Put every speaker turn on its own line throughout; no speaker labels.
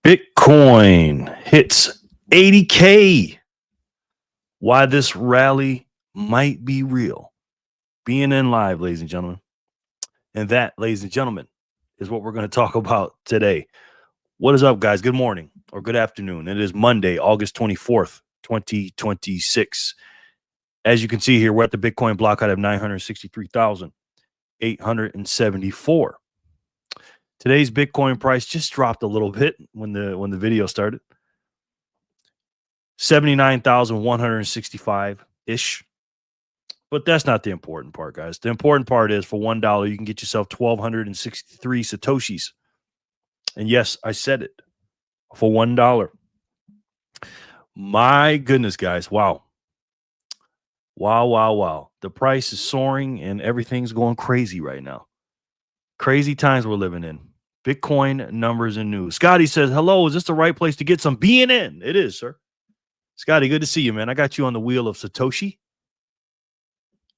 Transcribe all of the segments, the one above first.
Bitcoin hits 80K. Why this rally might be real. BNN Live, ladies and gentlemen. And that, ladies and gentlemen, is what we're going to talk about today. What is up, guys? Good morning or good afternoon. It is Monday, August 24th, 2026. As you can see here, we're at the Bitcoin block height of 963,874. Today's Bitcoin price just dropped a little bit when the video started. 79,165-ish. But that's not the important part, guys. The important part is for $1, you can get yourself 1,263 Satoshis. And yes, I said it. For $1. My goodness, guys. Wow. Wow. The price is soaring and everything's going crazy right now. Crazy times we're living in. Bitcoin numbers and news. Scotty says, hello, is this the right place to get some BNN? It is, sir. Scotty, good to see you, man. I got you on the wheel of Satoshi.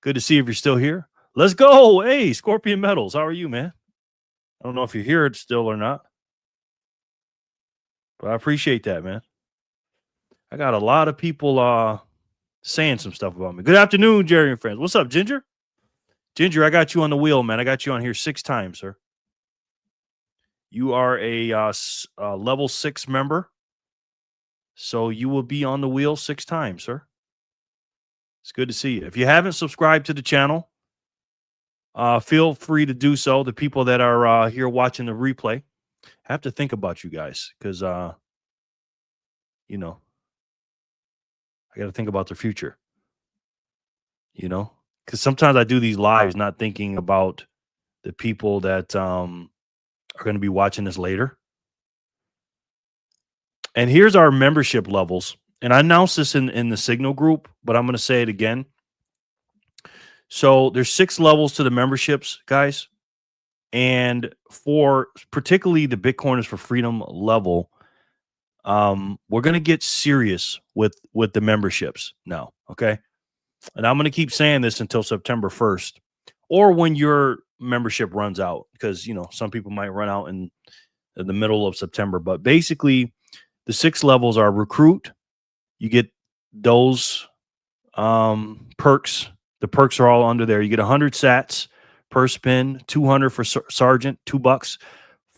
Good to see you if you're still here. Let's go. Hey, Scorpion Metals. How are you, man? I don't know if you're here still or not. But I appreciate that, man. I got a lot of people saying some stuff about me. Good afternoon, Jerry and friends. What's up, Ginger? Ginger, I got you on the wheel, man. I got you on here 6 times, sir. You are a level 6 member. So you will be on the wheel 6 times, sir. It's good to see you. If you haven't subscribed to the channel, feel free to do so. The people that are here watching the replay, I have to think about you guys because, you know, I got to think about the future, you know, because sometimes I do these lives not thinking about the people that are going to be watching this later. And here's our membership levels. And I announced this in the Signal group, but I'm going to say it again. So there's 6 levels to the memberships, guys. And for particularly the Bitcoiners for Freedom level, we're going to get serious with the memberships now, okay? And I'm going to keep saying this until September 1st or when your membership runs out because, you know, some people might run out in the middle of September. But basically, the 6 levels are recruit. You get those perks. The perks are all under there. You get 100 sats per spin, 200 for sergeant, $2.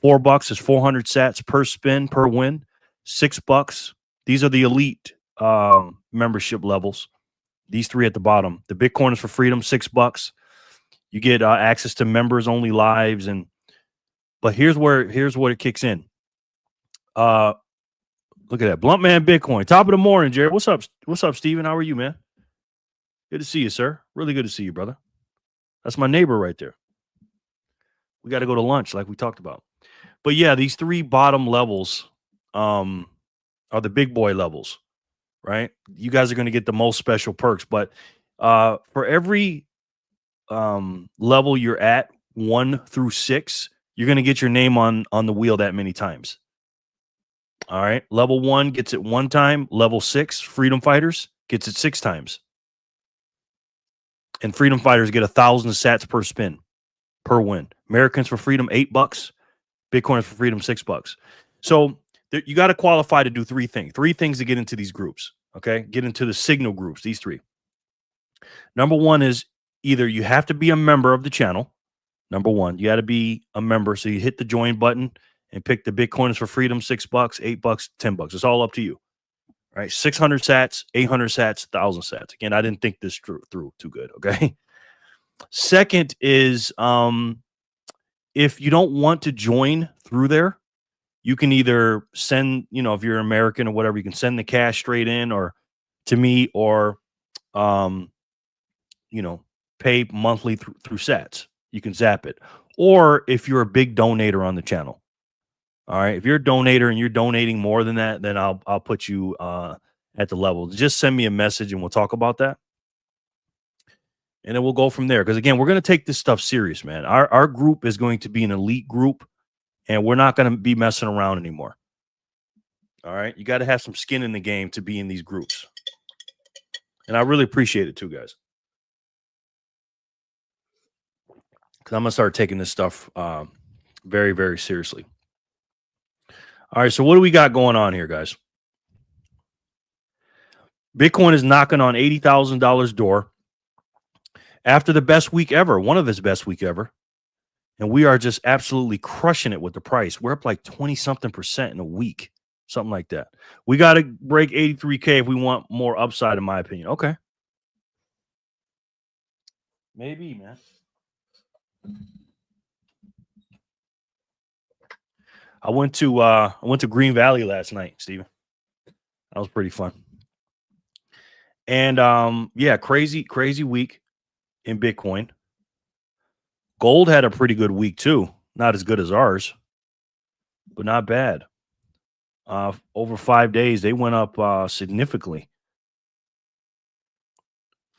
$4 is 400 sats per spin per win. $6. These are the elite membership levels. These 3 at the bottom. The Bitcoiners for Freedom, $6. You get access to members only lives, but here's what it kicks in. Look at that. Blunt Man Bitcoin. Top of the morning, Jerry. What's up? What's up, Steven? How are you, man? Good to see you, sir. Really good to see you, brother. That's my neighbor right there. We got to go to lunch like we talked about. But yeah, these 3 bottom levels are the big boy levels, right? You guys are going to get the most special perks. But for every level you're at, 1 through 6, you're going to get your name on the wheel that many times. All right. Level 1 gets it 1 time. Level 6, Freedom Fighters, gets it 6 times. And Freedom Fighters get 1,000 sats per spin, per win. Americans for Freedom, $8. Bitcoiners for Freedom, $6. So you got to qualify to do 3 things. 3 things to get into these groups. Okay. Get into the Signal groups, these 3. Number 1 is either you have to be a member of the channel. Number 1, you got to be a member. So you hit the join button and pick the Bitcoiners for Freedom, $6, $8, $10. It's all up to you. Right? 600 sats, 800 sats, 1,000 sats. Again, I didn't think this through too good. Okay. Second is if you don't want to join through there, you can either send, you know, if you're American or whatever, you can send the cash straight in or to me or, you know, pay monthly through sats. You can zap it. Or if you're a big donator on the channel. All right. If you're a donator and you're donating more than that, then I'll put you at the level. Just send me a message and we'll talk about that. And then we'll go from there. Because again, we're going to take this stuff serious, man. Our group is going to be an elite group and we're not going to be messing around anymore. All right. You got to have some skin in the game to be in these groups. And I really appreciate it too, guys. Because I'm going to start taking this stuff very, very seriously. All right, so what do we got going on here, guys? Bitcoin is knocking on $80,000 door after the best week ever, one of his best week ever. And we are just absolutely crushing it with the price. We're up like 20 something percent in a week, something like that. We got to break 83K if we want more upside, in my opinion. Okay. Maybe, man. I went to Green Valley last night, Steven. That was pretty fun. And yeah, crazy week in Bitcoin. Gold had a pretty good week too. Not as good as ours, but not bad. Over 5 days, they went up significantly.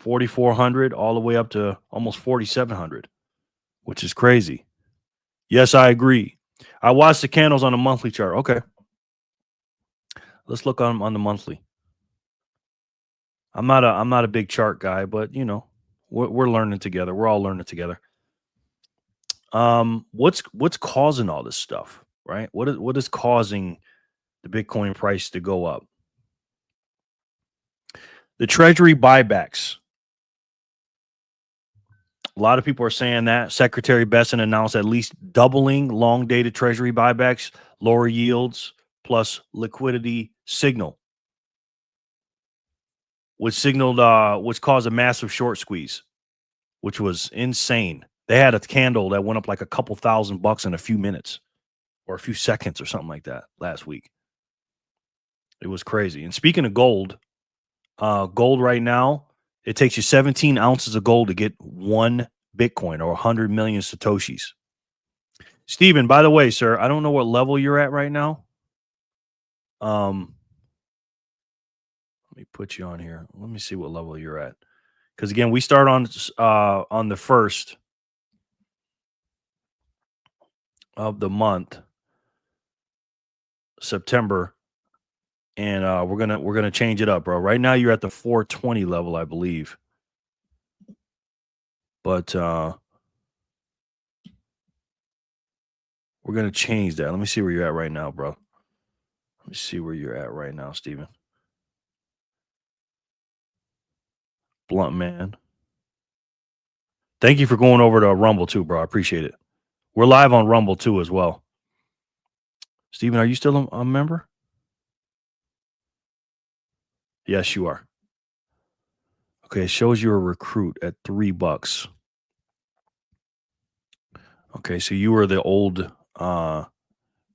4,400 all the way up to almost 4,700, which is crazy. Yes, I agree. I watched the candles on a monthly chart. Okay. Let's look on the monthly. I'm not a big chart guy, but you know, we're learning together. We're all learning together. What's causing all this stuff, right? What is causing the Bitcoin price to go up? The Treasury buybacks. A lot of people are saying that Secretary Besson announced at least doubling long dated Treasury buybacks, lower yields, plus liquidity signal, which caused a massive short squeeze, which was insane. They had a candle that went up like a couple $1,000 in a few minutes or a few seconds or something like that last week. It was crazy. And speaking of gold, gold right now, it takes you 17 ounces of gold to get one Bitcoin or 100 million Satoshis. Steven, by the way, sir, I don't know what level you're at right now. Let me put you on here. Let me see what level you're at. Because again, we start on the 1st of the month, September, and we're gonna change it up, bro. Right now, you're at the 420 level, I believe. But we're gonna change that. Let me see where you're at right now, bro. Let me see where you're at right now, Steven. Blunt man. Thank you for going over to Rumble too, bro. I appreciate it. We're live on Rumble too as well. Steven, are you still a member? Yes, you are. Okay, it shows you're a recruit at $3. Okay, so you were the old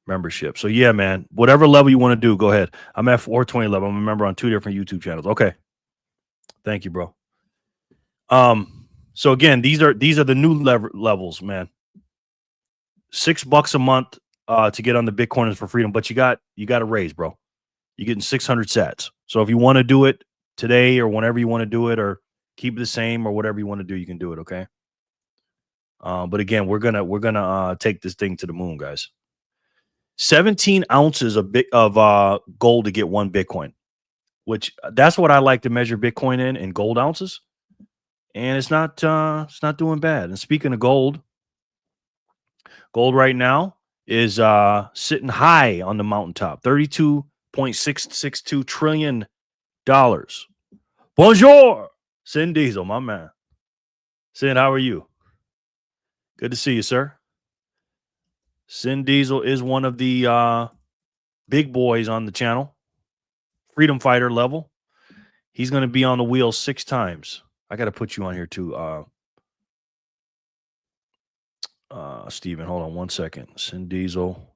membership. So yeah, man, whatever level you want to do, go ahead. I'm at 420 level. I'm a member on 2 different YouTube channels. Okay. Thank you, bro. So again, these are the new levels, man. $6 a month to get on the Bitcoiners for freedom, but you got to raise, bro. You're getting 600 sats. So if you want to do it today or whenever you want to do it, or keep it the same or whatever you want to do, you can do it. Okay. But again, we're gonna take this thing to the moon, guys. 17 ounces of gold to get one Bitcoin, which that's what I like to measure Bitcoin in gold ounces. And it's not doing bad. And speaking of gold right now is sitting high on the mountaintop, $32.662 trillion. Bonjour, Sin Diesel, my man. Sin, how are you? Good to see you, sir. Sin Diesel is one of the big boys on the channel, freedom fighter level. He's going to be on the wheel 6 times. I got to put you on here too, Steven. Hold on one second. Sin Diesel.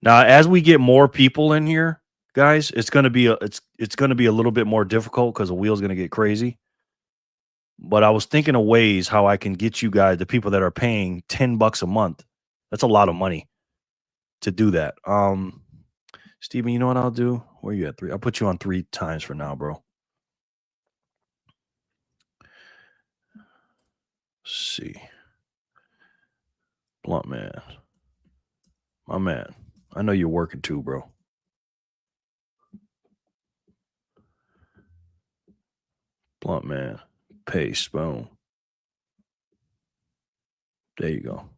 Now, as we get more people in here, guys, it's going to be it's going to be a little bit more difficult because the wheel's going to get crazy. But I was thinking of ways how I can get you guys, the people that are paying $10 a month. That's a lot of money to do that. Steven, you know what I'll do? Where you at? 3? I'll put you on 3 times for now, bro. Let's see. Blunt man. My man. I know you're working too, bro. Blunt man. Paste. Boom. There you go.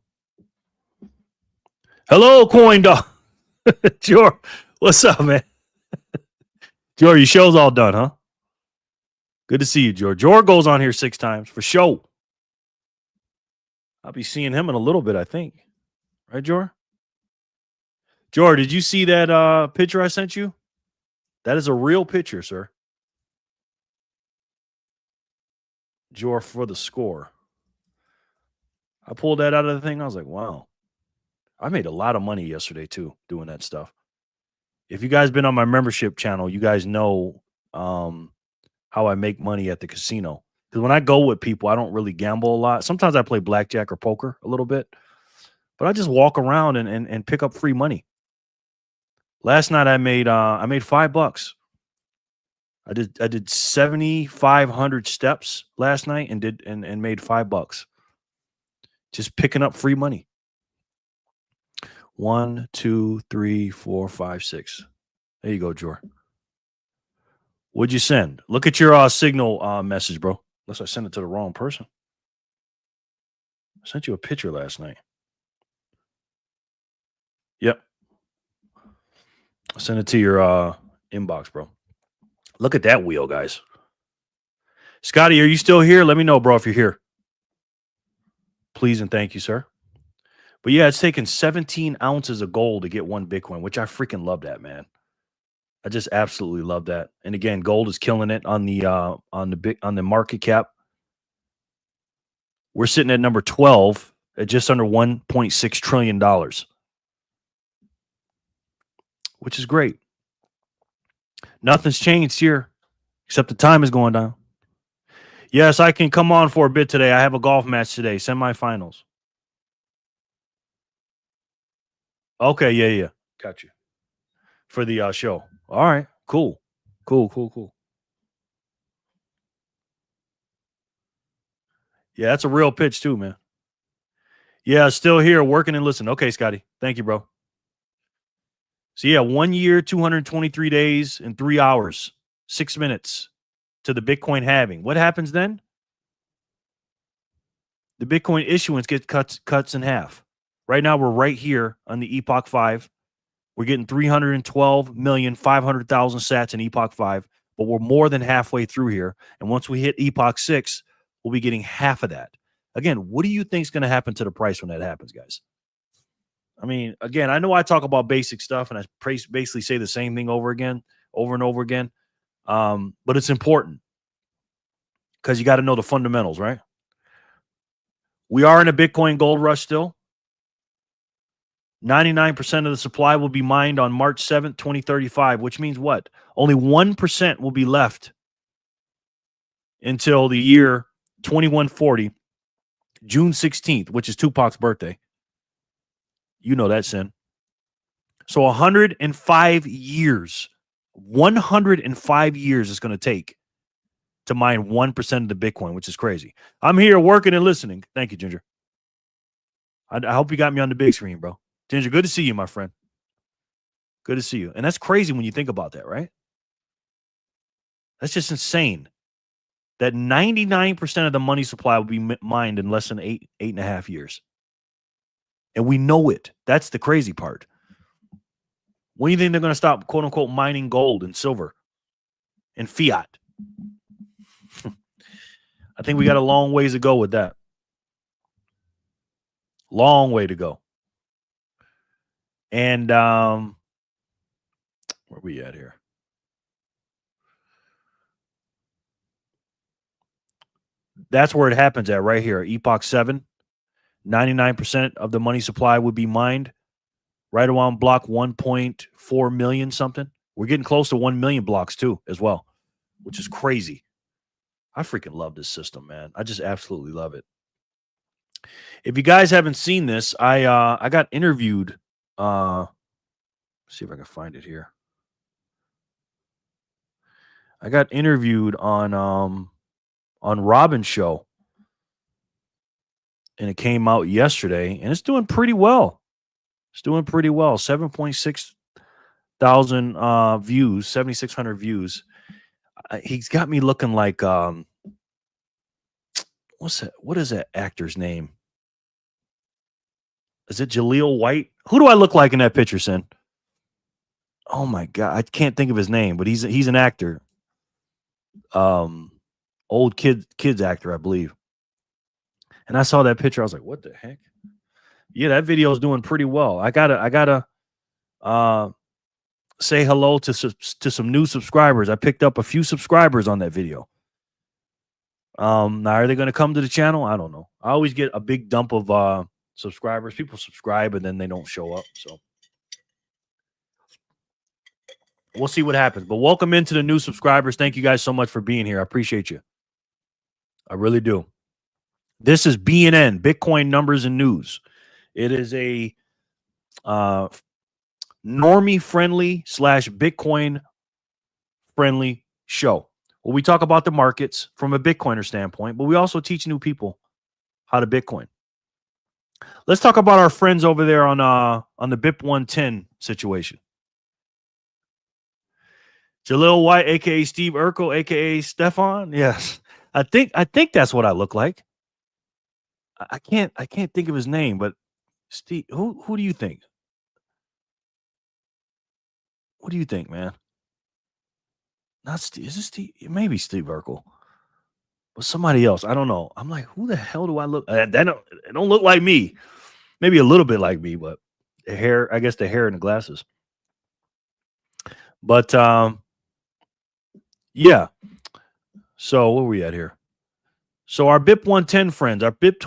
Hello, coin dog. Jor, what's up, man? Jor, your show's all done, huh? Good to see you, Jor. Jor goes on here 6 times for show. I'll be seeing him in a little bit, I think. Right, Jor? Jor, did you see that picture I sent you? That is a real picture, sir. Jor for the score. I pulled that out of the thing. I was like, wow. I made a lot of money yesterday, too, doing that stuff. If you guys been on my membership channel, you guys know how I make money at the casino. Because when I go with people, I don't really gamble a lot. Sometimes I play blackjack or poker a little bit, but I just walk around and pick up free money. Last night I made $5. I did 7,500 steps last night and made $5. Just picking up free money. 1, 2, 3, 4, 5, 6. There you go, Jor. What'd you send? Look at your signal message, bro. Unless I sent it to the wrong person. I sent you a picture last night. Yep. I sent it to your inbox, bro. Look at that wheel, guys. Scotty, are you still here? Let me know, bro, if you're here. Please and thank you, sir. But yeah, it's taken 17 ounces of gold to get 1 Bitcoin, which I freaking love that, man. I just absolutely love that. And again, gold is killing it on the market cap. We're sitting at number 12 at just under $1.6 trillion, which is great. Nothing's changed here except the time is going down. Yes, I can come on for a bit today. I have a golf match today, semifinals. Okay, yeah. Got you. For the show. All right, cool. Yeah, that's a real pitch too, man. Yeah, still here, working and listening. Okay, Scotty. Thank you, bro. So yeah, 1 year, 223 days, and 3 hours, 6 minutes to the Bitcoin halving. What happens then? The Bitcoin issuance gets cuts in half. Right now, we're right here on the Epoch 5. We're getting 312,500,000 sats in Epoch 5, but we're more than halfway through here. And once we hit Epoch 6, we'll be getting half of that. Again, what do you think is going to happen to the price when that happens, guys? I mean, again, I know I talk about basic stuff and I basically say the same thing over and over again. But it's important because you got to know the fundamentals, right? We are in a Bitcoin gold rush still. 99% of the supply will be mined on March 7th, 2035, which means what? Only 1% will be left until the year 2140, June 16th, which is Tupac's birthday. You know that, Sin. So 105 years. 105 years is going to take to mine 1% of the Bitcoin, which is crazy. I'm here working and listening. Thank you, Ginger. I hope you got me on the big screen, bro. Ginger, good to see you, my friend. Good to see you. And that's crazy when you think about that, right? That's just insane. That 99% of the money supply will be mined in less than 8.5 years. And we know it. That's the crazy part. When do you think they're going to stop, quote unquote, mining gold and silver and fiat? I think we got a long ways to go with that. Long way to go. And where we at here? That's where it happens at right here. Epoch 7, 99% of the money supply would be mined right around block 1.4 million something. We're getting close to 1 million blocks too as well, which is crazy. I freaking love this system, man. I just absolutely love it. If you guys haven't seen this, I got interviewed. See if I can find it here. I got interviewed on Robin's show, and it came out yesterday, and it's doing pretty well. 7.6 thousand views, 7,600 views. He's got me looking like what's that? What is that actor's name? Is it Jaleel White? Who do I look like in that picture, Sin? Oh my god, I can't think of his name, but he's an actor. Old kids actor, I believe. And I saw that picture, I was like, what the heck? Yeah, that video is doing pretty well. I gotta say hello to some new subscribers. I picked up a few subscribers on that video. Now are they gonna come to the channel? I don't know. I always get a big dump of subscribers. People subscribe and then they don't show up. So we'll see what happens. But welcome into the new subscribers. Thank you guys so much for being here. I appreciate you. I really do. This is BNN, Bitcoin Numbers and News. It is a normie friendly / Bitcoin friendly show. Well, we talk about the markets from a Bitcoiner standpoint, but we also teach new people how to Bitcoin. Let's talk about our friends over there on the BIP 110 situation. Jalil White, aka Steve Urkel, aka Stefan. Yes, I think that's what I look like. I can't think of his name, but Steve. Who do you think? What do you think, man? Not Steve. Is this Steve? Maybe Steve Urkel, but somebody else. I don't know. I'm like, who the hell do I look? That don't look like me. Maybe a little bit like me, but the hair. I guess the hair and the glasses. But yeah. So where are we at here? So our BIP 110 friends, our BIP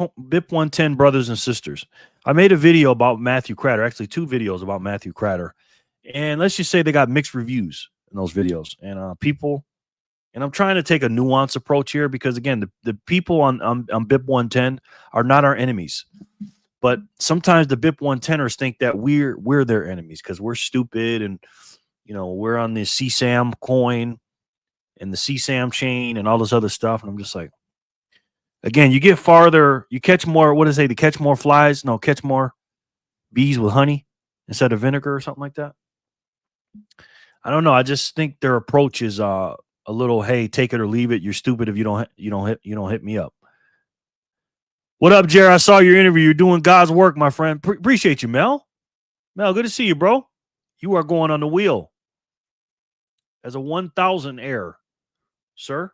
110 brothers and sisters. I made a video about Matthew Cratter, actually 2 videos about Matthew Cratter. And let's just say they got mixed reviews in those videos. And people, and I'm trying to take a nuanced approach here because again, the people on BIP 110 are not our enemies. But sometimes the BIP 110ers think that we're their enemies because we're stupid and we're on the CSAM coin and the CSAM chain and all this other stuff. And I'm just like, again, you get farther, you catch more, what does it say, to catch more flies? No, catch more bees with honey instead of vinegar or something like that. I don't know. I just think their approach is a little, hey, take it or leave it. You're stupid if you don't hit me up. What up, Jerry? I saw your interview. You're doing God's work, my friend. Appreciate you, Mel. Mel, good to see you, bro. You are going on the wheel as a 1,000 heir, sir.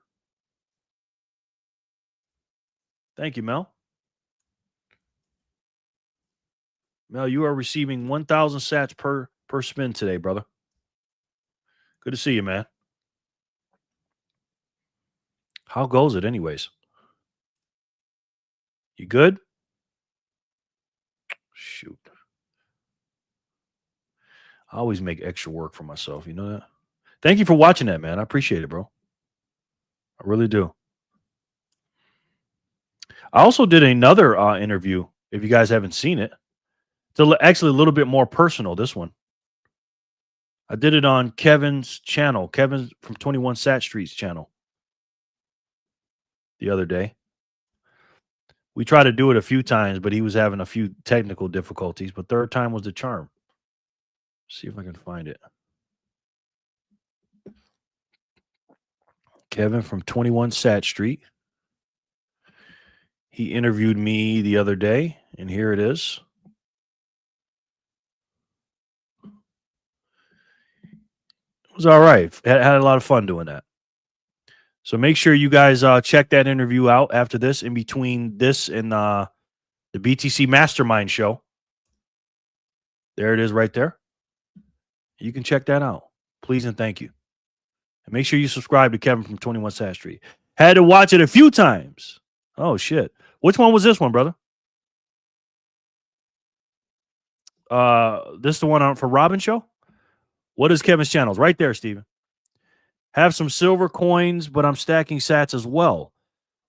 Thank you, Mel. Mel, you are receiving 1,000 sats per spin today, brother. Good to see you, man. How goes it anyways? You good? Shoot. I always make extra work for myself. You know that? Thank you for watching that, man. I appreciate it, bro. I really do. I also did another interview. If you guys haven't seen it, it's actually a little bit more personal, this one. I did it on Kevin's channel, Kevin from 21 Sat Street's channel the other day. We tried to do it a few times, but he was having a few technical difficulties, but third time was the charm. See if I can find it. Kevin from 21 Sat Street. He interviewed me the other day, and here it is. It was all right. Had a lot of fun doing that. So make sure you guys check that interview out after this, in between this and the BTC Mastermind show. There it is right there. You can check that out. Please and thank you. And make sure you subscribe to Kevin from 21 Sat Street. Had to watch it a few times. Oh, shit. Which one was this one, brother? This the one for Robin show? What is Kevin's channels? Right there, Steven. Have some silver coins, but I'm stacking sats as well.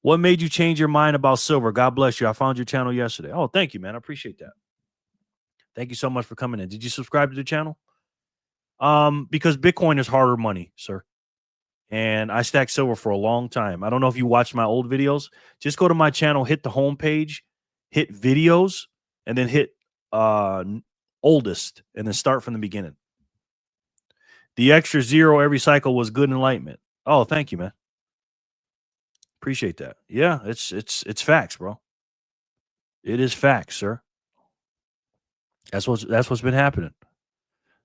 What made you change your mind about silver? God bless you. I found your channel yesterday. Oh, thank you, man. I appreciate that. Thank you so much for coming in. Did you subscribe to the channel? Because Bitcoin is harder money, sir. And I stacked silver for a long time. I don't know if you watched my old videos. Just go to my channel, hit the home page, hit videos, and then hit oldest, and then start from the beginning. The extra 0 every cycle was good enlightenment. Oh, thank you, man. Appreciate that. Yeah, it's facts, bro. It is facts, sir. That's what's been happening.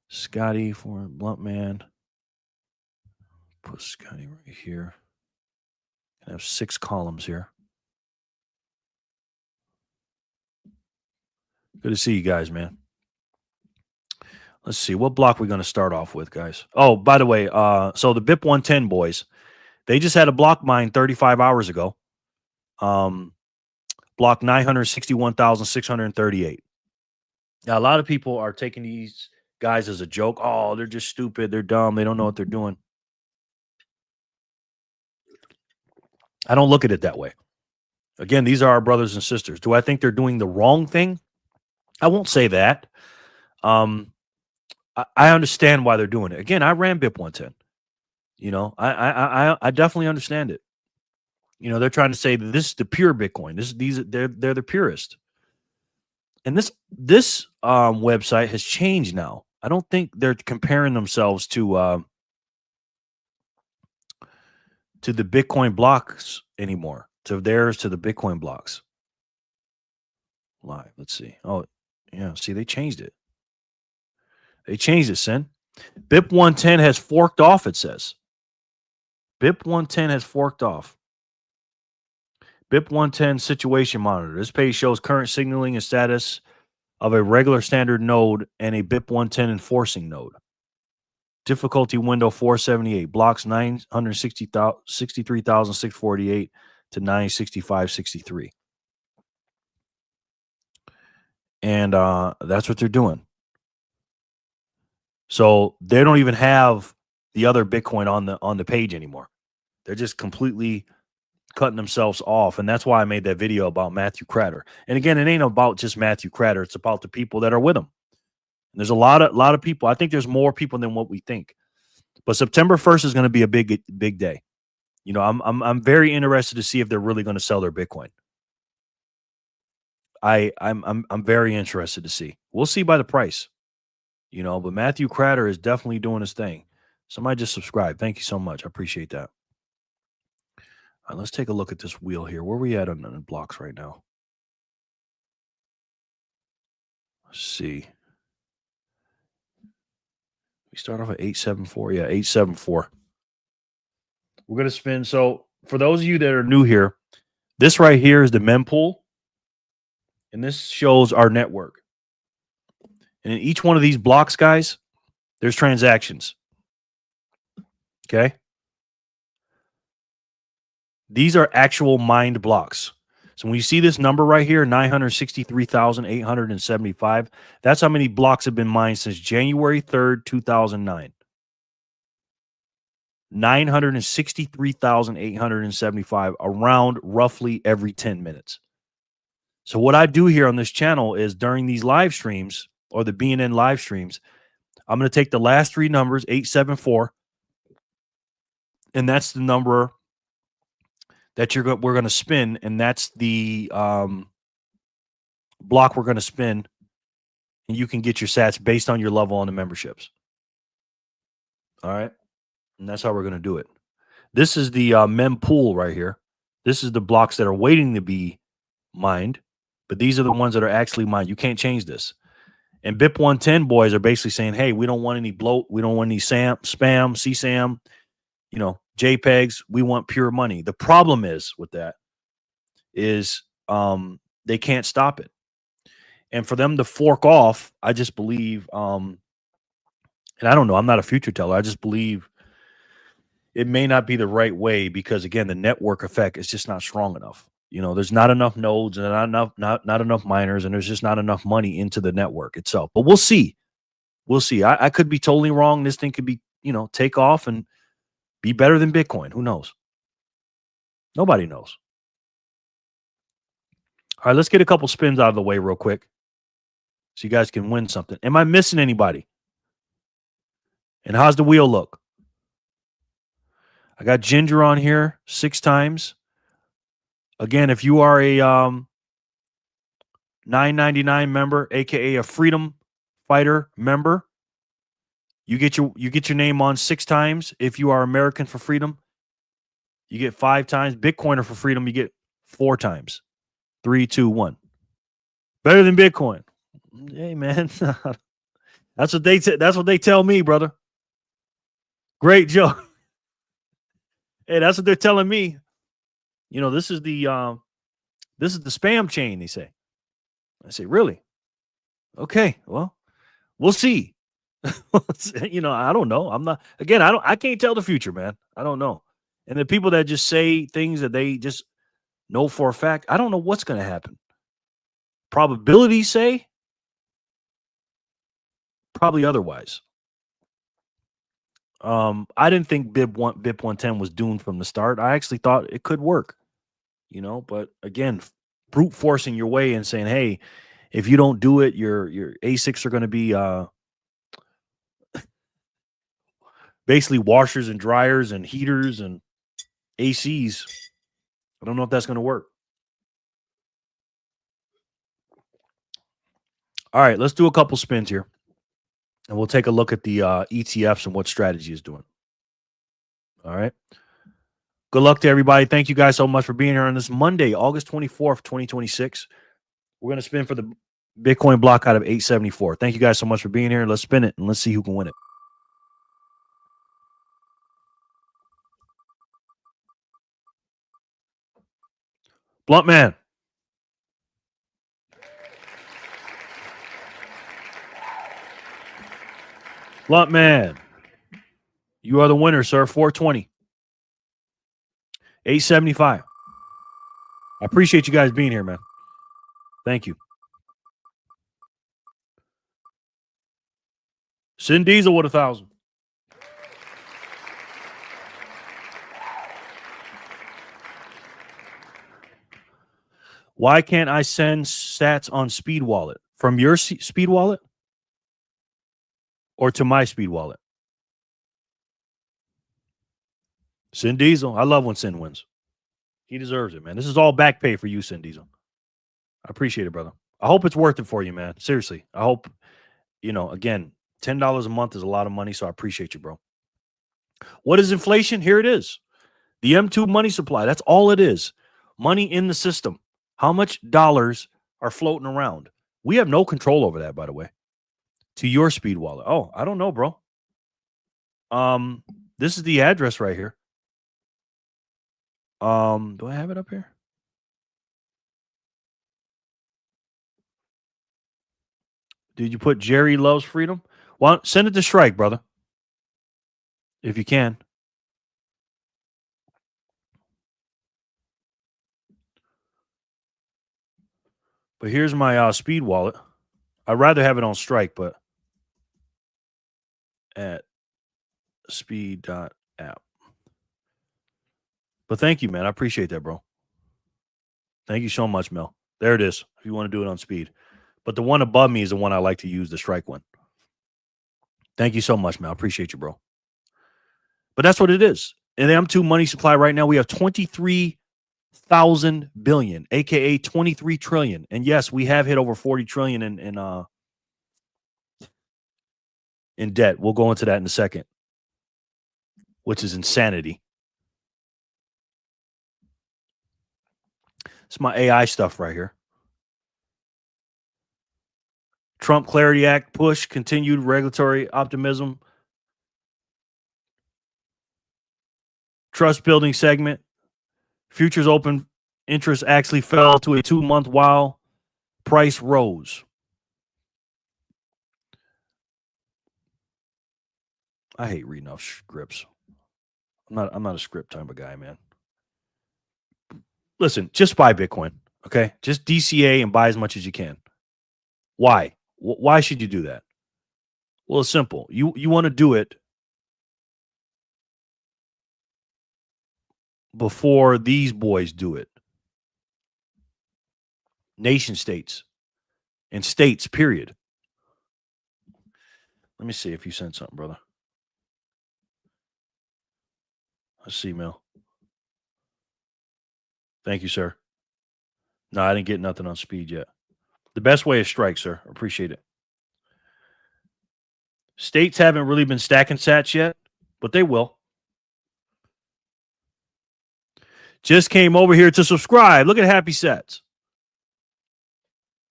Scotty for Blunt Man. Put Scotty right here. I have 6 columns here. Good to see you guys, man. Let's see. What block we going to start off with, guys? Oh, by the way, so the BIP 110 boys, they just had a block mine 35 hours ago. Block 961,638. Now, a lot of people are taking these guys as a joke. Oh, they're just stupid. They're dumb. They don't know what they're doing. I don't look at it that way. Again, these are our brothers and sisters. Do I think they're doing the wrong thing? I won't say that. I understand why they're doing it. Again, I ran BIP 110. You know, I definitely understand it. You know, they're trying to say that this is the pure Bitcoin. They're the purest. And this website has changed now. I don't think they're comparing themselves to the Bitcoin blocks anymore. To theirs, to the Bitcoin blocks. Live. Let's see. Oh, yeah. See, they changed it. They changed it, Sin. BIP 110 has forked off, it says. BIP 110 has forked off. BIP 110 situation monitor. This page shows current signaling and status of a regular standard node and a BIP 110 enforcing node. Difficulty window 478. Blocks 963,648 to 965.63. And that's what they're doing. So they don't even have the other Bitcoin on the page anymore. They're just completely cutting themselves off. And that's why I made that video about Matthew Cratter. And again, it ain't about just Matthew Cratter. It's about the people that are with him. And there's a lot of people. I think there's more people than what we think. But September 1st is going to be a big day. You know, I'm very interested to see if they're really going to sell their Bitcoin. I'm very interested to see. We'll see by the price. You know, but Matthew Cratter is definitely doing his thing. Somebody just subscribe. Thank you so much. I appreciate that. All right, let's take a look at this wheel here. Where are we at on the blocks right now? Let's see. We start off at 874. Yeah, 874. We're going to spin. So for those of you that are new here, this right here is the mempool. And this shows our network. And in each one of these blocks, guys, there's transactions. Okay. These are actual mined blocks. So when you see this number right here, 963,875, that's how many blocks have been mined since January 3rd, 2009. 963,875, around roughly every 10 minutes. So what I do here on this channel is during these live streams or the BNN live streams, I'm going to take the last 3 numbers, 874, and that's the number that we're going to spin, and that's the block we're going to spin, and you can get your sats based on your level on the memberships. All right, and that's how we're going to do it. This is the mempool right here. This is the blocks that are waiting to be mined, but these are the ones that are actually mined. You can't change this. And BIP 110 boys are basically saying, hey, we don't want any bloat. We don't want any spam, CSAM, you know, JPEGs. We want pure money. The problem is with that is they can't stop it. And for them to fork off, I just believe, and I don't know, I'm not a future teller. I just believe it may not be the right way because, again, the network effect is just not strong enough. You know, there's not enough nodes and not enough miners, and there's just not enough money into the network itself. But we'll see. We'll see. I could be totally wrong. This thing could be, you know, take off and be better than Bitcoin. Who knows? Nobody knows. All right, let's get a couple spins out of the way real quick so you guys can win something. Am I missing anybody? And how's the wheel look? I got Ginger on here 6 times. Again, if you are a $9.99 member, aka a Freedom Fighter member, you get your name on 6 times. If you are American for Freedom, you get 5 times. Bitcoiner for Freedom, you get 4 times. 3, 2, 1. Better than Bitcoin. Hey, man. That's what they tell me, brother. Great joke. Hey, that's what they're telling me. You know, this is the spam chain, they say. I say, really? Okay, well, we'll see. You know, I don't know. I'm not again, I can't tell the future, man. I don't know. And the people that just say things that they just know for a fact, I don't know what's gonna happen. Probabilities say probably otherwise. I didn't think BIP 110 was doomed from the start. I actually thought it could work, you know, but again, brute forcing your way and saying, hey, if you don't do it, your ASICs are gonna be basically washers and dryers and heaters and ACs. I don't know if that's going to work. All right, let's do a couple spins here, and we'll take a look at the ETFs and what strategy is doing. All right. Good luck to everybody. Thank you guys so much for being here on this Monday, August 24th, 2026. We're going to spin for the Bitcoin block out of 874. Thank you guys so much for being here. Let's spin it and let's see who can win it. Blunt man. Blunt man. You are the winner, sir. 420. 875. I appreciate you guys being here, man. Thank you. Sin Diesel with 1,000. Why can't I send sats on Speed Wallet from your Speed Wallet or to my Speed Wallet? Sin Diesel. I love when Sin wins. He deserves it, man. This is all back pay for you, Sin Diesel. I appreciate it, brother. I hope it's worth it for you, man. Seriously. I hope, you know, again, $10 a month is a lot of money, so I appreciate you, bro. What is inflation? Here it is. The M2 money supply. That's all it is. Money in the system. How much dollars are floating around? We have no control over that, by the way. To your Speed Wallet. Oh, I don't know, bro. This is the address right here. Do I have it up here? Did you put Jerry Loves Freedom? Well, send it to Strike, brother. If you can. But here's my Speed Wallet. I'd rather have it on Strike, but at speed.app. But thank you, man. I appreciate that, bro. Thank you so much, Mel. There it is. If you want to do it on Speed. But the one above me is the one I like to use, the Strike one. Thank you so much, Mel. I appreciate you, bro. But that's what it is. In the M2 money supply right now, we have 23,000 billion, aka 23 trillion. And yes, we have hit over 40 trillion in debt. We'll go into that in a second, which is insanity. It's my AI stuff right here. Trump Clarity Act push, continued regulatory optimism. Trust building segment. Futures open interest actually fell to a 2-month while price rose. I hate reading off scripts. I'm not a script type of guy, man. Listen, just buy Bitcoin, okay? Just DCA and buy as much as you can. Why? Why should you do that? Well, it's simple. You want to do it before these boys do it. Nation states and states, period. Let me see if you sent something, brother. Let's see, Mel. Thank you, sir. No, I didn't get nothing on Speed yet. The best way is Strike, sir. Appreciate it. States haven't really been stacking sats yet, but they will. Just came over here to subscribe. Look at Happy Sats.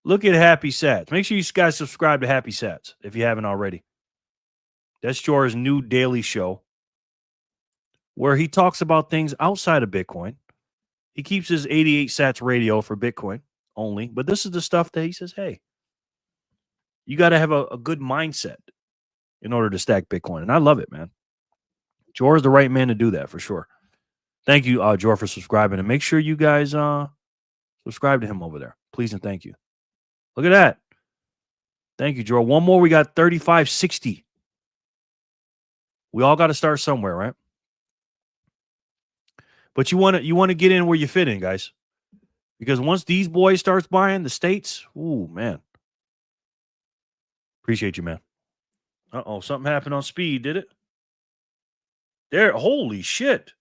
Look at Happy Sats. Make sure you guys subscribe to Happy Sats if you haven't already. That's Jor's new daily show where he talks about things outside of Bitcoin. He keeps his 88 Sats radio for Bitcoin only, but this is the stuff that he says, hey, you got to have a good mindset in order to stack Bitcoin. And I love it, man. Jor is the right man to do that for sure. Thank you, Jor, for subscribing. And make sure you guys subscribe to him over there. Please and thank you. Look at that. Thank you, Jor. One more. We got 3560. We all got to start somewhere, right? But you want to get in where you fit in, guys. Because once these boys starts buying the states, ooh, man. Appreciate you, man. Uh-oh, something happened on speed, did it? There, holy shit.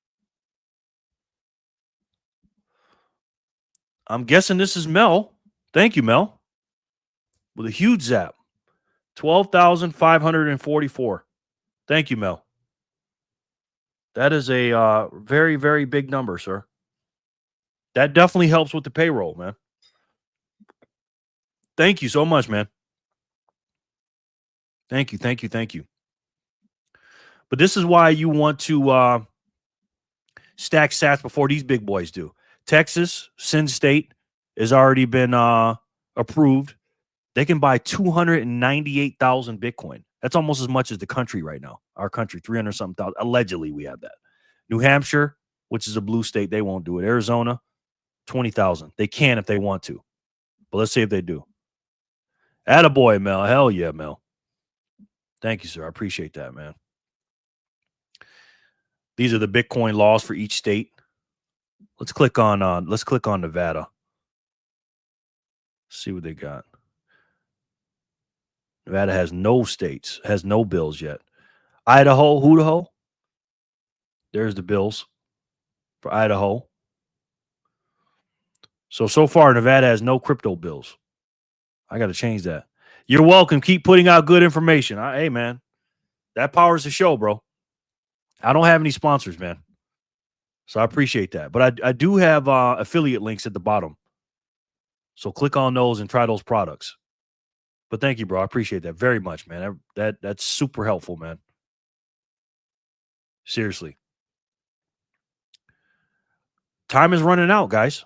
I'm guessing this is Mel. Thank you, Mel. With a huge zap. 12,544. Thank you, Mel. That is a very, very big number, sir. That definitely helps with the payroll, man. Thank you so much, man. Thank you, thank you, thank you. But this is why you want to stack sats before these big boys do. Texas, Sin State, has already been approved. They can buy 298,000 Bitcoin. That's almost as much as the country right now. Our country, 300-something thousand. Allegedly, we have that. New Hampshire, which is a blue state, they won't do it. Arizona, 20,000. They can if they want to. But let's see if they do. Attaboy, Mel. Hell yeah, Mel. Thank you, sir. I appreciate that, man. These are the Bitcoin laws for each state. Let's click on Nevada. See what they got. Nevada has no states, has no bills yet. Idaho. There's the bills for Idaho. So far, Nevada has no crypto bills. I got to change that. You're welcome. Keep putting out good information. Hey, man, that powers the show, bro. I don't have any sponsors, man. So I appreciate that. But I do have affiliate links at the bottom. So click on those and try those products. But thank you, bro. I appreciate that very much, man. That's super helpful, man. Seriously. Time is running out, guys.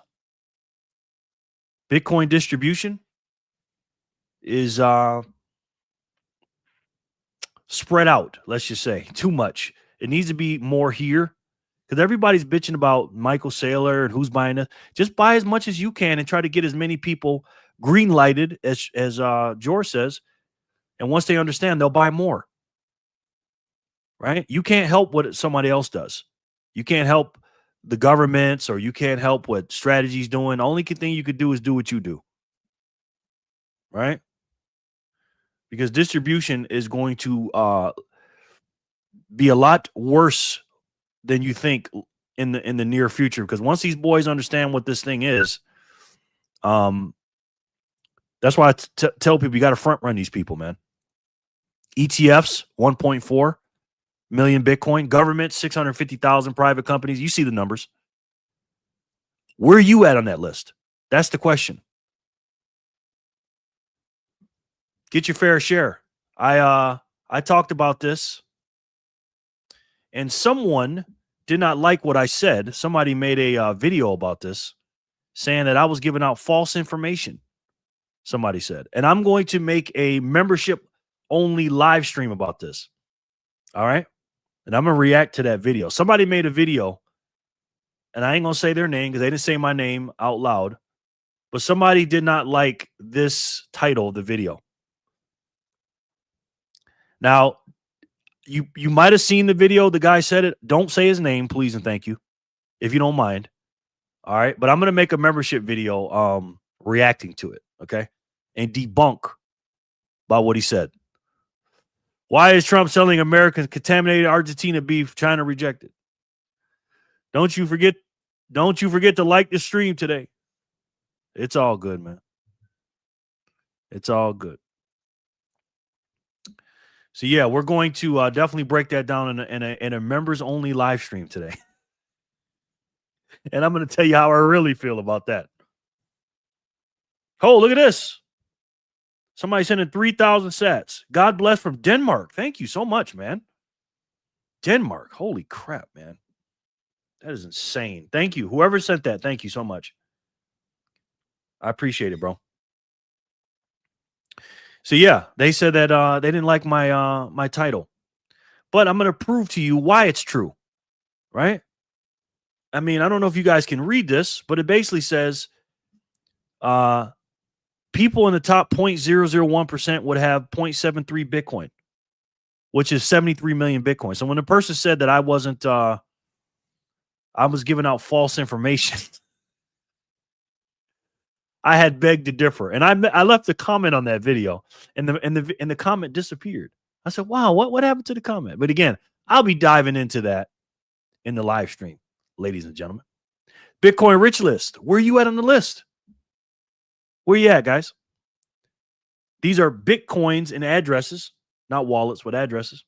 Bitcoin distribution is spread out, let's just say. Too much. It needs to be more here. Because everybody's bitching about Michael Saylor and who's buying it. Just buy as much as you can and try to get as many people green lighted, as George says. And once they understand, they'll buy more. Right? You can't help what somebody else does. You can't help the governments, or you can't help what strategy's doing. The only thing you could do is do what you do. Right? Because distribution is going to be a lot worse than you think in the near future, because once these boys understand what this thing is, that's why I tell people you got to front run these people, man. ETFs, 1.4 million Bitcoin, government, 650,000, private companies. You see the numbers. Where are you at on that list? That's the question. Get your fair share. I talked about this, and someone did not like what I said. Somebody made a video about this, saying that I was giving out false information. Somebody said, and I'm going to make a membership only live stream about this. All right. And I'm going to react to that video. Somebody made a video, and I ain't going to say their name because they didn't say my name out loud, but somebody did not like this title of the video. Now, you might have seen the video. The guy said it. Don't say his name, please and thank you, if you don't mind. All right. But I'm going to make a membership video reacting to it, okay, and debunk about what he said. Why is Trump selling American contaminated Argentina beef? China rejected. Don't you forget to like the stream today. It's all good, man. It's all good. So yeah, we're going to definitely break that down in a members only live stream today. And I'm going to tell you how I really feel about that. Oh, look at this. Somebody sending 3,000 sats. God bless from Denmark. Thank you so much, man. Denmark. Holy crap, man. That is insane. Thank you. Whoever sent that, thank you so much. I appreciate it, bro. So yeah, they said that they didn't like my my title. But I'm going to prove to you why it's true. Right? I mean, I don't know if you guys can read this, but it basically says people in the top 0.001% would have 0.73 Bitcoin, which is 73 million Bitcoin. So when the person said that I wasn't I was giving out false information, I had begged to differ. And I left a comment on that video, and the comment disappeared. I said, "Wow, what happened to the comment?" But again, I'll be diving into that in the live stream, ladies and gentlemen. Bitcoin rich list. Where are you at on the list? Where you at, guys? These are Bitcoins and addresses, not wallets, but addresses.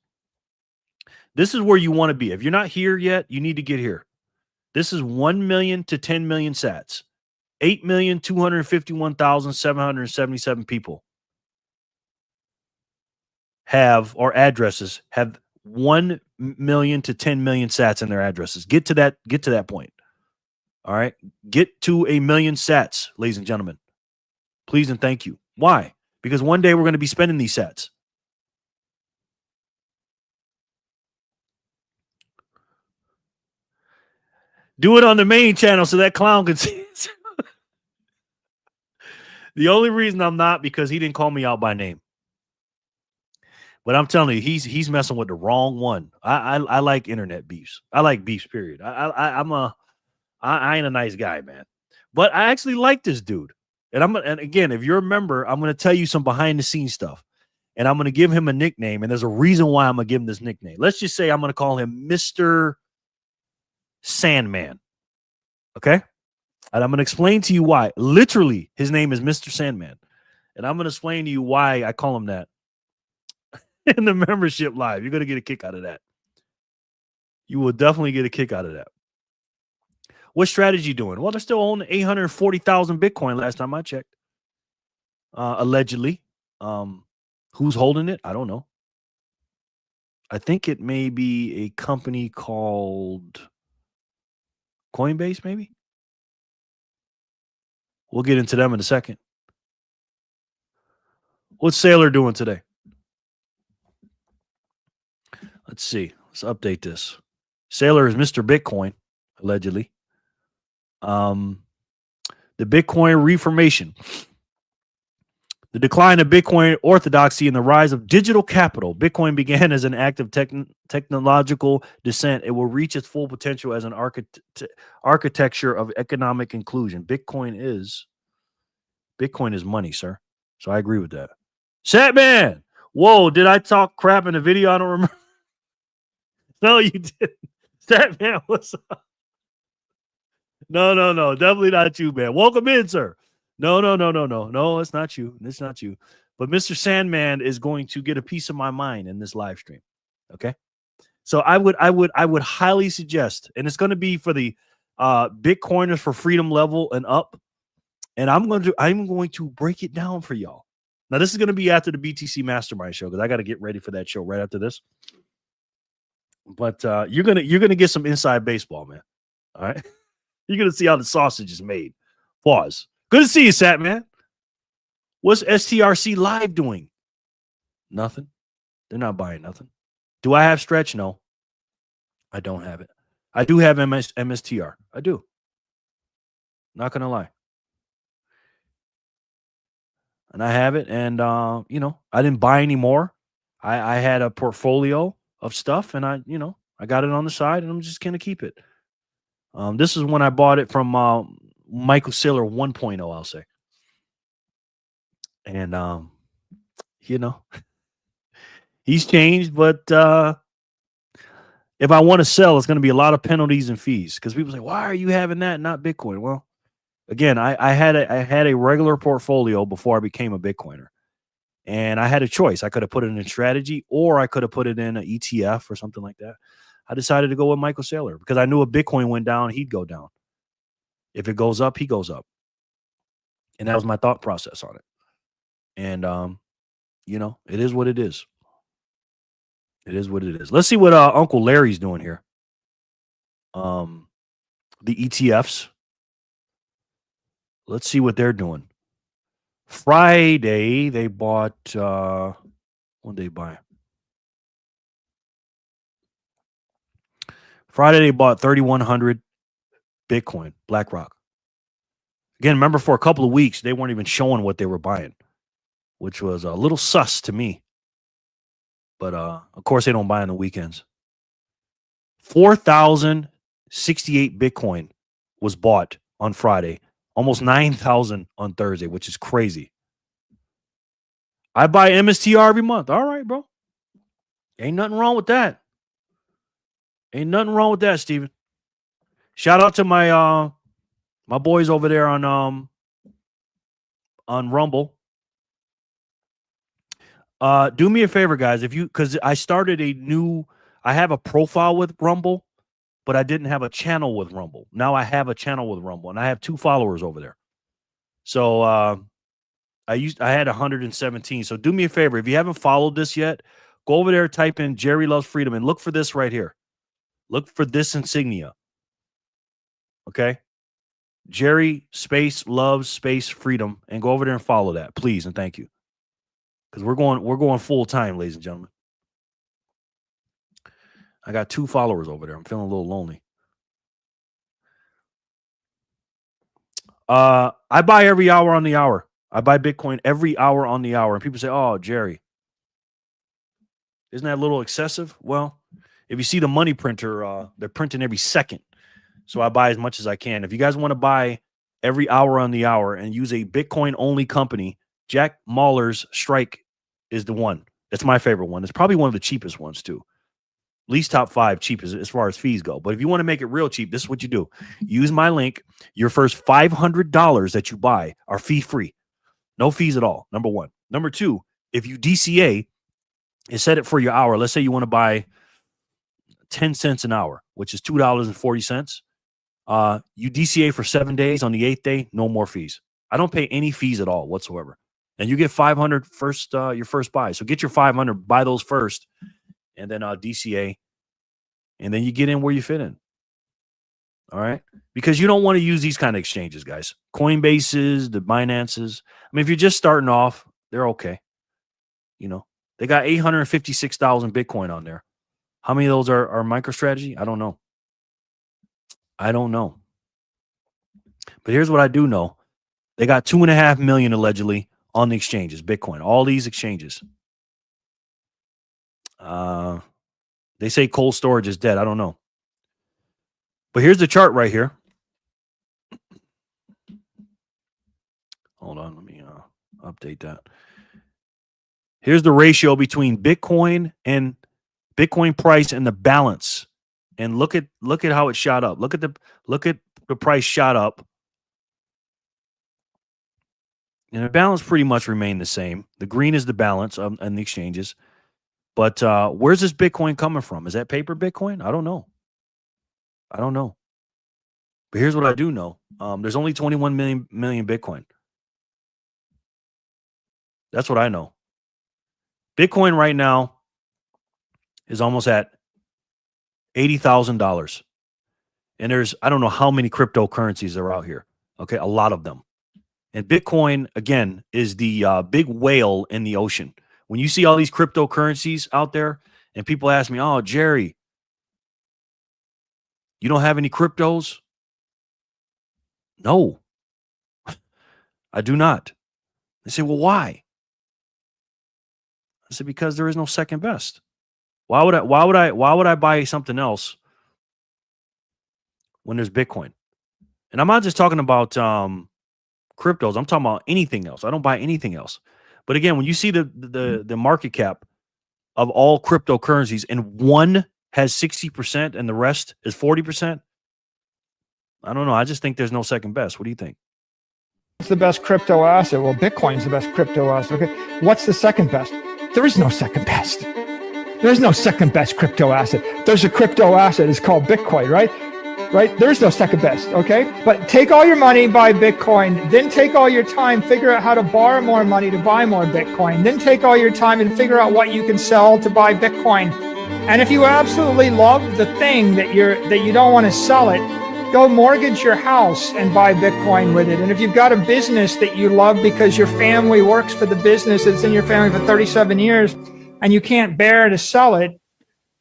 This is where you want to be. If you're not here yet, you need to get here. This is 1 million to 10 million sats. 8,251,777 people have, or addresses have 1 million to 10 million sats in their addresses. Get to that point. All right. Get to 1 million sats, ladies and gentlemen. Please and thank you. Why? Because one day we're going to be spending these sats. Do it on the main channel so that clown can see it. The only reason I'm not, because he didn't call me out by name. But I'm telling you, he's messing with the wrong one. I like internet beefs. I like beefs, period. I ain't a nice guy, man. But I actually like this dude. And again, if you're a member, I'm gonna tell you some behind the scenes stuff. And I'm gonna give him a nickname, and there's a reason why I'm gonna give him this nickname. Let's just say I'm gonna call him Mr. Sandman. Okay? And I'm going to explain to you why. Literally, his name is Mr. Sandman. And I'm going to explain to you why I call him that in the membership live. You're going to get a kick out of that. You will definitely get a kick out of that. What strategy doing? Well, they're still owning 840,000 Bitcoin last time I checked. Allegedly. Who's holding it? I don't know. I think it may be a company called Coinbase, maybe. We'll get into them in a second. What's Sailor doing today? Let's see. Let's update this. Sailor is Mr. Bitcoin, allegedly. The Bitcoin reformation. The decline of Bitcoin orthodoxy and the rise of digital capital. Bitcoin began as an act of technological descent. It will reach its full potential as an architecture of economic inclusion. Bitcoin is money, sir. So I agree with that. Satman! Whoa, did I talk crap in the video? I don't remember. No, you didn't. Satman, what's up? No. Definitely not you, man. Welcome in, sir. No, it's not you. It's not you. But Mr. Sandman is going to get a piece of my mind in this live stream. Okay. So I would highly suggest, and it's going to be for the Bitcoiners for freedom level and up. And I'm going to break it down for y'all. Now, this is going to be after the BTC Mastermind show, because I got to get ready for that show right after this. But you're gonna get some inside baseball, man. All right. You're gonna see how the sausage is made. Pause. Good to see you, Sat, man. What's STRC Live doing? Nothing. They're not buying nothing. Do I have Stretch? No. I don't have it. I do have MSTR. I do. Not gonna lie. And I have it, and I didn't buy any more. I had a portfolio of stuff, and I got it on the side, and I'm just gonna keep it. This is when I bought it from Michael Saylor 1.0, I'll say. And he's changed, but if I want to sell, it's going to be a lot of penalties and fees, because people say, why are you having that, not Bitcoin? Well, again, I had a regular portfolio before I became a Bitcoiner, and I had a choice. I could have put it in strategy, or I could have put it in an ETF or something like that. I decided to go with Michael Saylor because I knew if Bitcoin went down, he'd go down. If it goes up, he goes up. And that was my thought process on it. And You know, it is what it is. It is what it is. Let's see what Uncle Larry's doing here. The ETFs. Let's see what they're doing. Friday, they bought, what did they buy? Friday, they bought 3,100 Bitcoin, BlackRock. Again, remember for a couple of weeks, they weren't even showing what they were buying, which was a little sus to me. But of course, they don't buy on the weekends. 4,068 Bitcoin was bought on Friday, almost 9,000 on Thursday, which is crazy. I buy MSTR every month. All right, bro. Ain't nothing wrong with that. Ain't nothing wrong with that, Steven. Shout out to my my boys over there on Rumble. Do me a favor, guys, because I started I have a profile with Rumble, but I didn't have a channel with Rumble. Now I have a channel with Rumble, and I have 2 followers over there. So I had 117. So do me a favor, if you haven't followed this yet, go over there, type in Jerry Loves Freedom, and look for this right here. Look for this insignia. Okay, Jerry space loves space freedom, and go over there and follow that, please, and thank you. Because we're going full time, ladies and gentlemen. I got 2 followers over there. I'm feeling a little lonely. I buy every hour on the hour. I buy Bitcoin every hour on the hour. And people say, oh, Jerry, isn't that a little excessive? Well, if you see the money printer, they're printing every second. So I buy as much as I can. If you guys want to buy every hour on the hour and use a Bitcoin only company, Jack Mahler's Strike is the one. That's my favorite one. It's probably one of the cheapest ones too. Least top 5 cheapest as far as fees go. But if you want to make it real cheap, this is what you do. Use my link. Your first $500 that you buy are fee free. No fees at all. Number 1. Number 2, if you DCA and set it for your hour, let's say you want to buy 10 cents an hour, which is $2.40. You DCA for 7 days. On the 8th day, no more fees. I don't pay any fees at all whatsoever. And you get 500 first, your first buy. So get your 500, buy those first, and then DCA, and then you get in where you fit in. All right? Because you don't want to use these kind of exchanges, guys. Coinbases, the Binances. I mean, if you're just starting off, they're okay. You know, they got 856,000 Bitcoin on there. How many of those are MicroStrategy? I don't know. But here's what I do know. They got 2.5 million allegedly on the exchanges, Bitcoin, all these exchanges. They say cold storage is dead. I don't know. But here's the chart right here. Hold on. Let me update that. Here's the ratio between Bitcoin and Bitcoin price and the balance. And look at how it shot up. Look at the price shot up. And the balance pretty much remained the same. The green is the balance on the exchanges. But where's this Bitcoin coming from? Is that paper Bitcoin? I don't know. But here's what I do know. There's only 21 million Bitcoin. That's what I know. Bitcoin right now is almost at $80,000. And there's, I don't know how many cryptocurrencies are out here. Okay, a lot of them. And Bitcoin, again, is the big whale in the ocean. When you see all these cryptocurrencies out there and people ask me, oh, Jerry, you don't have any cryptos? No, I do not. They say, well, why? I said, because there is no second best. Why would I buy something else when there's Bitcoin? And I'm not just talking about cryptos. I'm talking about anything else. I don't buy anything else. But again, when you see the market cap of all cryptocurrencies and one has 60% and the rest is 40%, I don't know. I just think there's no second best. What do you think?
What's the best crypto asset? Well, Bitcoin's the best crypto asset. Okay. What's the second best? There is no second best. There's no second best crypto asset. There's a crypto asset. It's called Bitcoin, right? right? There's no second best, okay? But take all your money, buy Bitcoin, then take all your time, figure out how to borrow more money to buy more Bitcoin, then take all your time and figure out what you can sell to buy Bitcoin. And if you absolutely love the thing that you don't want to sell it, go mortgage your house and buy Bitcoin with it. And if you've got a business that you love because your family works for the business, it's in your family for 37 years, and you can't bear to sell it,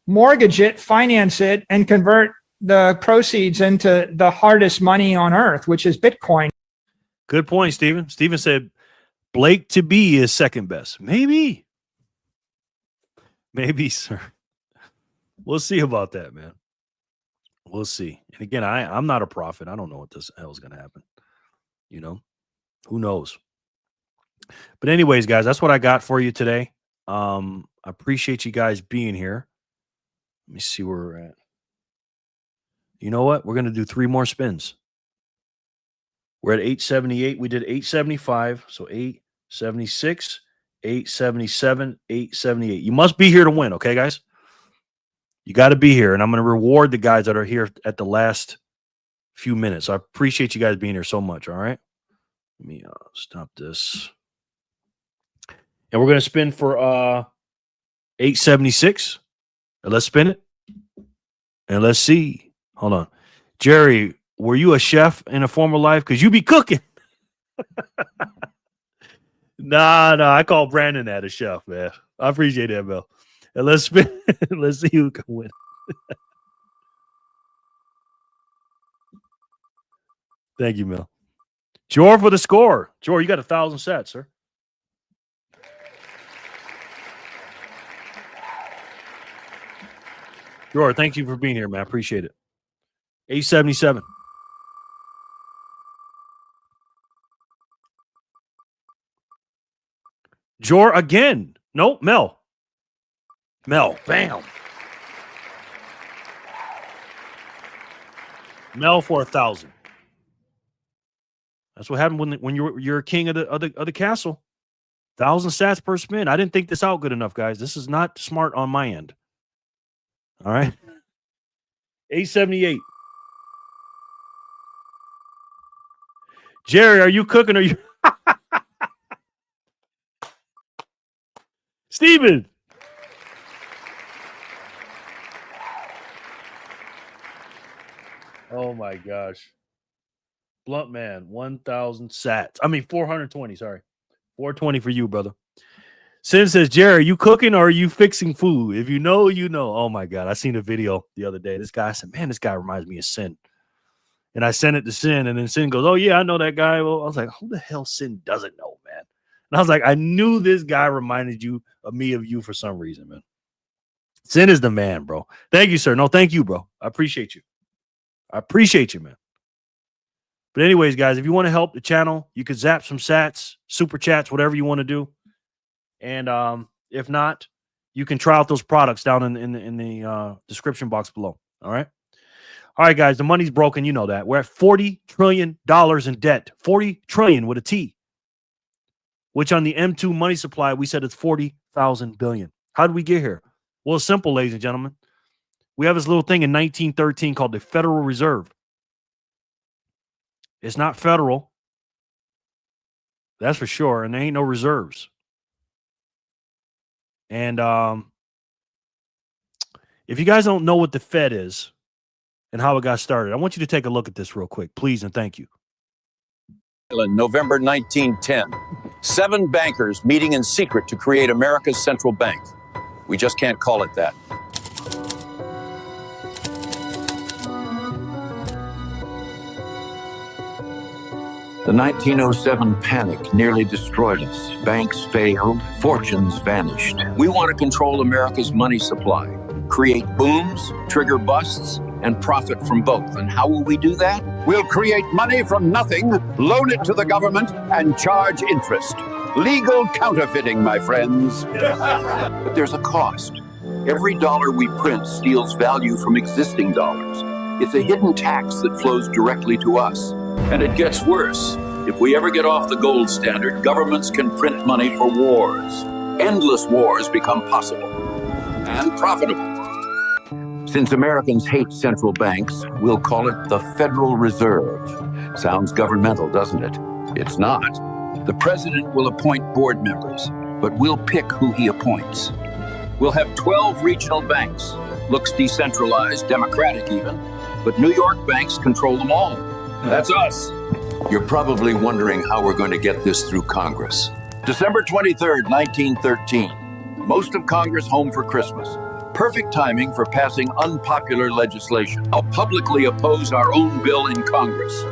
mortgage it, finance it, and convert the proceeds into the hardest money on earth, which is Bitcoin.
Good point, Stephen. Stephen said Blake to be is second best. Maybe, sir. We'll see about that, man. We'll see. And again, I'm not a prophet. I don't know what this hell is going to happen. You know, who knows? But anyways, guys, that's what I got for you today. I appreciate you guys being here. Let me see where we're at. You know what? We're going to do 3 more spins. We're at 878. We did 875. So 876, 877, 878. You must be here to win. Okay, guys? You got to be here. And I'm going to reward the guys that are here at the last few minutes. So I appreciate you guys being here so much. All right. Let me stop this. And we're going to spin for 876. And let's spin it. And let's see. Hold on. Jerry, were you a chef in a former life? Because you be cooking. Nah, I call Brandon that a chef, man. I appreciate that, Bill. And let's spin. Let's see who can win. Thank you, Mel. Jor for the score. Jor, you got 1,000 sats, sir. Jor, thank you for being here, man. I appreciate it. 877. Jor again. Nope, Mel. Bam. Mel for 1,000. That's what happened when you're king of the castle. 1,000 sats per spin. I didn't think this out good enough, guys. This is not smart on my end. All right. 878. Jerry, are you cooking? Are you Steven? Oh my gosh. Blunt man, 1,000 sats. I mean 420, sorry. 420 for you, brother. Sin says, Jerry, are you cooking or are you fixing food? If you know, you know. Oh my God. I seen a video the other day. This guy said, man, this guy reminds me of Sin. And I sent it to Sin, and then Sin goes, oh, yeah, I know that guy. Well, I was like, who the hell Sin doesn't know, man? And I was like, I knew this guy reminded you of me of you for some reason, man. Sin is the man, bro. Thank you, sir. No, thank you, bro. I appreciate you. I appreciate you, man. But anyways, guys, if you want to help the channel, you could zap some sats, super chats, whatever you want to do. And if not, you can try out those products down in the description box below. All right. All right, guys, the money's broken. You know that. We're at $40 trillion in debt. 40 trillion with a T, which on the M2 money supply, we said it's 40,000 billion. How did we get here? Well, it's simple, ladies and gentlemen. We have this little thing in 1913 called the Federal Reserve. It's not federal. That's for sure. And there ain't no reserves. And if you guys don't know what the Fed is and how it got started, I want you to take a look at this real quick, please, and thank you.
November 1910. 7 bankers meeting in secret to create America's central bank. We just can't call it that. The 1907 panic nearly destroyed us. Banks failed, fortunes vanished. We want to control America's money supply, create booms, trigger busts, and profit from both. And how will we do that?
We'll create money from nothing, loan it to the government, and charge interest. Legal counterfeiting, my friends.
But there's a cost. Every dollar we print steals value from existing dollars. It's a hidden tax that flows directly to us. And it gets worse. If we ever get off the gold standard, governments can print money for wars. Endless wars become possible and profitable. Since Americans hate central banks, we'll call it the Federal Reserve. Sounds governmental, doesn't it? It's not. The president will appoint board members, but we'll pick who he appoints. We'll have 12 regional banks. Looks decentralized, democratic even, but New York banks control them all. That's us. You're probably wondering how we're going to get this through Congress. December 23rd, 1913. Most of Congress home for Christmas. Perfect timing for passing unpopular legislation. I'll publicly oppose our own bill in Congress.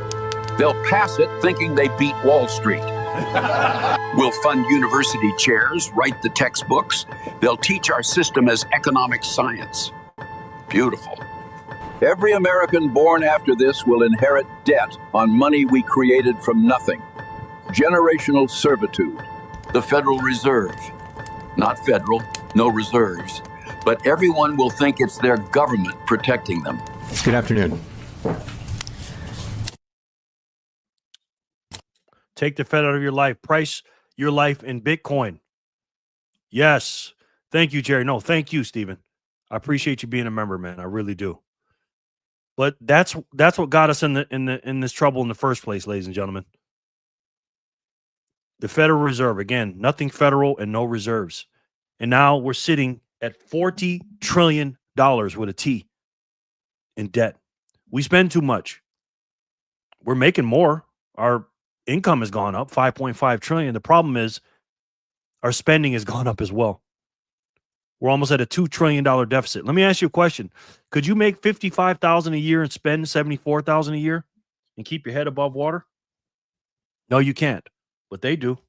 They'll pass it thinking they beat Wall Street. We'll fund university chairs, write the textbooks. They'll teach our system as economic science. Beautiful. Every American born after this will inherit debt on money we created from nothing. Generational servitude. The Federal Reserve. Not federal, no reserves. But everyone will think it's their government protecting them.
Good afternoon.
Take the Fed out of your life. Price your life in Bitcoin. Yes. Thank you, Jerry. No, thank you, Stephen. I appreciate you being a member, man. I really do. But that's what got us in this trouble in the first place, ladies and gentlemen. The Federal Reserve, again, nothing federal and no reserves. And now we're sitting at $40 trillion with a T in debt. We spend too much. We're making more. Our income has gone up 5.5 trillion. The problem is our spending has gone up as well. We're almost at a $2 trillion deficit. Let me ask you a question. Could you make $55,000 a year and spend $74,000 a year and keep your head above water? No, you can't, but they do.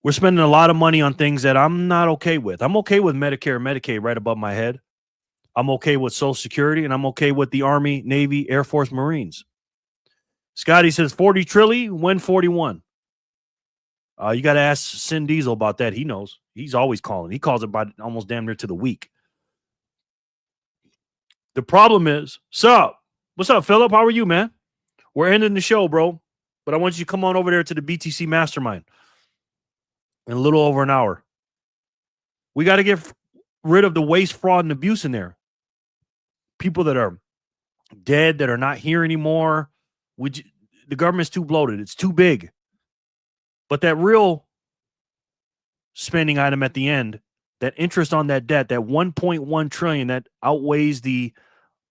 We're spending a lot of money on things that I'm not okay with. I'm okay with Medicare and Medicaid right above my head. I'm okay with Social Security, and I'm okay with the Army, Navy, Air Force, Marines. Scotty says 40 trillion, when 41. You got to ask Sin Diesel about that. He knows. He's always calling. He calls it by almost damn near to the week. The problem is, what's up, Philip? How are you, man? We're ending the show, bro. But I want you to come on over there to the BTC Mastermind in a little over an hour. We got to get rid of the waste, fraud, and abuse in there. People that are dead, that are not here anymore. The government's too bloated. It's too big. But that real spending item at the end, that interest on that debt, that 1.1 trillion that outweighs the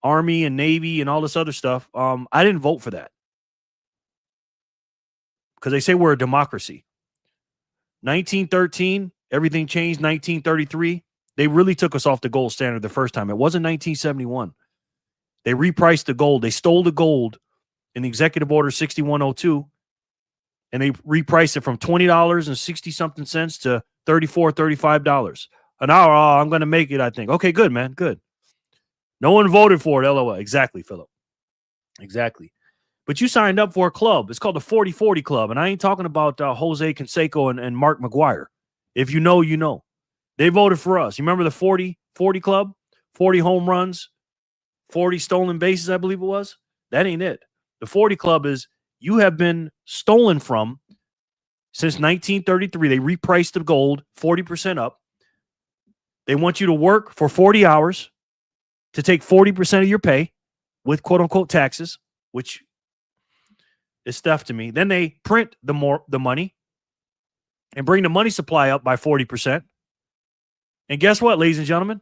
Army and Navy and all this other stuff, I didn't vote for that. Because they say we're a democracy. 1913, everything changed. 1933, they really took us off the gold standard the first time. It wasn't 1971. They repriced the gold. They stole the gold in the Executive Order 6102, and they repriced it from $20 and 60-something cents to $34, $35 an hour. Oh, I'm going to make it, I think. Okay, good, man, good. No one voted for it, LOL. Exactly, Philip. Exactly. But you signed up for a club. It's called the 40-40 Club, and I ain't talking about Jose Canseco and Mark McGuire. If you know, you know. They voted for us. You remember the 40-40 Club? 40 home runs, 40 stolen bases, I believe it was. That ain't it. The 40 Club is you have been stolen from since 1933. They repriced the gold 40% up. They want you to work for 40 hours to take 40% of your pay with quote-unquote taxes, which is stuff to me. Then they print the money and bring the money supply up by 40%. And guess what, ladies and gentlemen?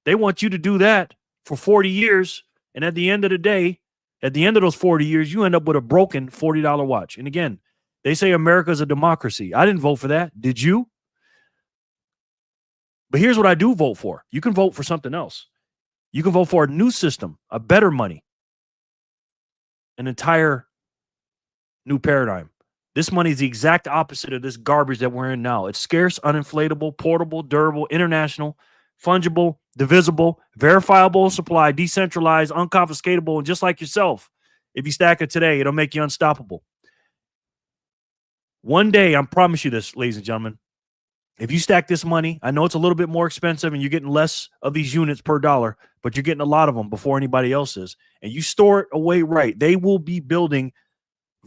They want you to do that for 40 years. And at the end of the day, at the end of those 40 years, you end up with a broken $40 watch. And again, they say America is a democracy. I didn't vote for that. Did you? But here's what I do vote for. You can vote for something else. You can vote for a new system, a better money, an entire new paradigm. This money is the exact opposite of this garbage that we're in now. It's scarce, uninflatable, portable, durable, international, fungible, divisible, verifiable supply, decentralized, unconfiscatable, and just like yourself, if you stack it today, it'll make you unstoppable. One day, I promise you this, ladies and gentlemen, if you stack this money, I know it's a little bit more expensive and you're getting less of these units per dollar, but you're getting a lot of them before anybody else is, and you store it away right, they will be building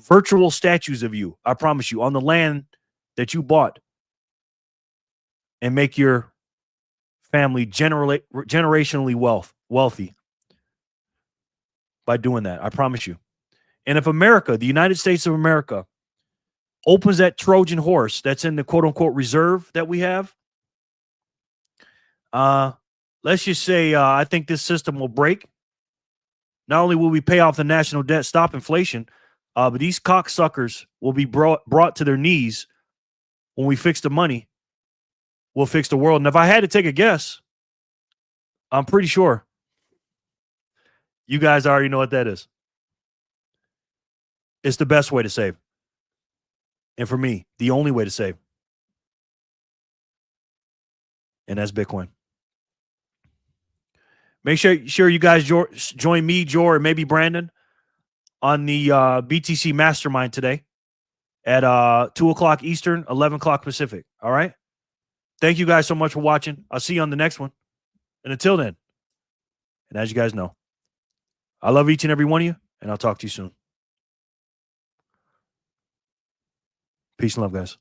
virtual statues of you, I promise you, on the land that you bought, and make your family generationally wealthy by doing that. I promise you. And if America, the United States of America, opens that Trojan horse that's in the quote unquote reserve that we have, let's just say I think this system will break. Not only will we pay off the national debt, stop inflation, but these cocksuckers will be brought to their knees when we fix the money. We'll fix the world. And if I had to take a guess, I'm pretty sure you guys already know what that is. It's the best way to save. And for me, the only way to save. And that's Bitcoin. Make sure you guys join me, Jor, and maybe Brandon on the BTC Mastermind today at 2 o'clock Eastern, 11 o'clock Pacific. All right? Thank you guys so much for watching. I'll see you on the next one. And until then, and as you guys know, I love each and every one of you, and I'll talk to you soon. Peace and love, guys.